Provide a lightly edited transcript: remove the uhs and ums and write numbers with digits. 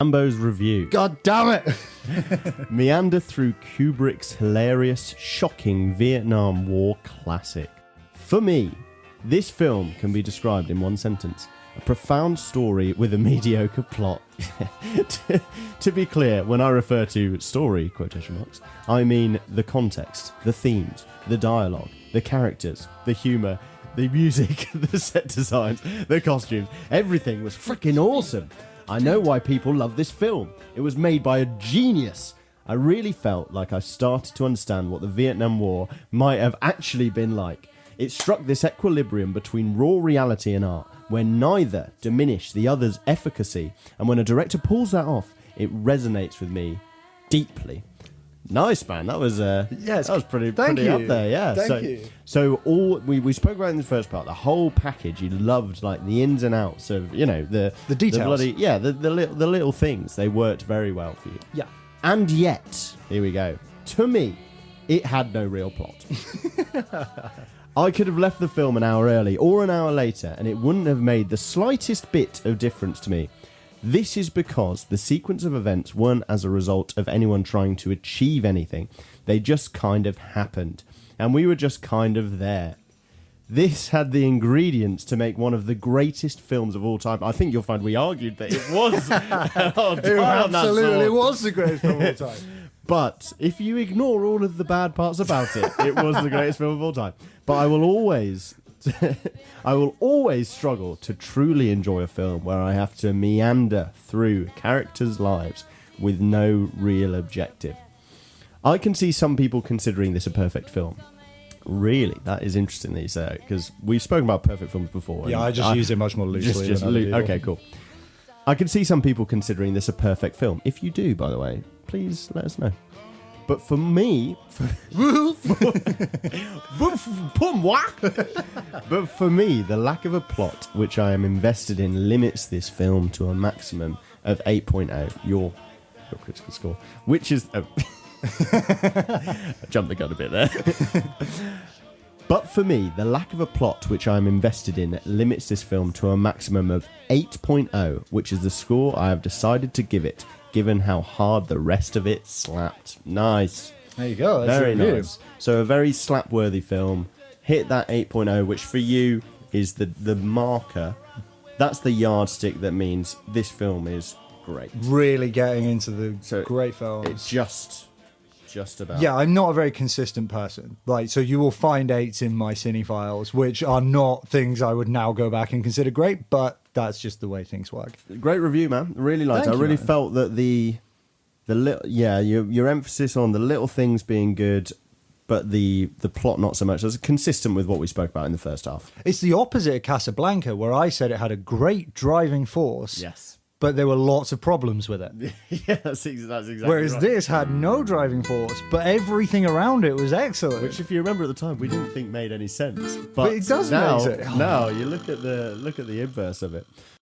Jambo's review. God damn it! Meander through Kubrick's hilarious, shocking Vietnam War classic. For me, this film can be described in one sentence. A profound story with a mediocre plot. To be clear, when I refer to story, quotation marks, I mean the context, the themes, the dialogue, the characters, the humour, the music, the set designs, the costumes. Everything was freaking awesome. I know why people love this film. It was made by a genius. I really felt like I started to understand what the Vietnam War might have actually been like. It struck this equilibrium between raw reality and art, where neither diminish the other's efficacy, and when a director pulls that off, it resonates with me deeply. Nice, man. That was that was pretty up there. Yeah. Thank you. So all we spoke about in the first part, the whole package. You loved like the ins and outs of the details. The little things. They worked very well for you. Yeah. And yet, here we go. To me, it had no real plot. I could have left the film an hour early or an hour later, and it wouldn't have made the slightest bit of difference to me. This is because the sequence of events weren't as a result of anyone trying to achieve anything. They just kind of happened, and we were just kind of there. This had the ingredients to make one of the greatest films of all time. I think you'll find we argued that it was. It absolutely was the greatest film of all time. But if you ignore all of the bad parts about it, it was the greatest film of all time. But I will always struggle to truly enjoy a film where I have to meander through characters' lives with no real objective. I can see some people considering this a perfect film. Really, that is interesting that you say it, because we've spoken about perfect films before. Yeah, I just use it much more loosely. Okay, cool. I can see some people considering this a perfect film. If you do, by the way, please let us know. But for me, but for me, the lack of a plot which I am invested in limits this film to a maximum of 8.0. Your critical score, which is I jumped the gun a bit there. But for me, the lack of a plot which I am invested in limits this film to a maximum of 8.0, which is the score I have decided to give it, given how hard the rest of it slapped. Nice. There you go. That's very nice. So a very slap-worthy film. Hit that 8.0, which for you is the marker. That's the yardstick that means this film is great. Really getting into the great films. It's just about. Yeah, I'm not a very consistent person. So you will find 8s in my cinefiles, which are not things I would now go back and consider great, but that's just the way things work. Great review, man. Really liked it. I really felt that your emphasis on the little things being good, but the plot not so much. That's consistent with what we spoke about in the first half. It's the opposite of Casablanca, where I said it had a great driving force. Yes. But there were lots of problems with it. Yeah, that's exactly Whereas right. this had no driving force, but everything around it was excellent. Which, if you remember at the time, we didn't think made any sense. But it does now, make sense. Now you look at the inverse of it.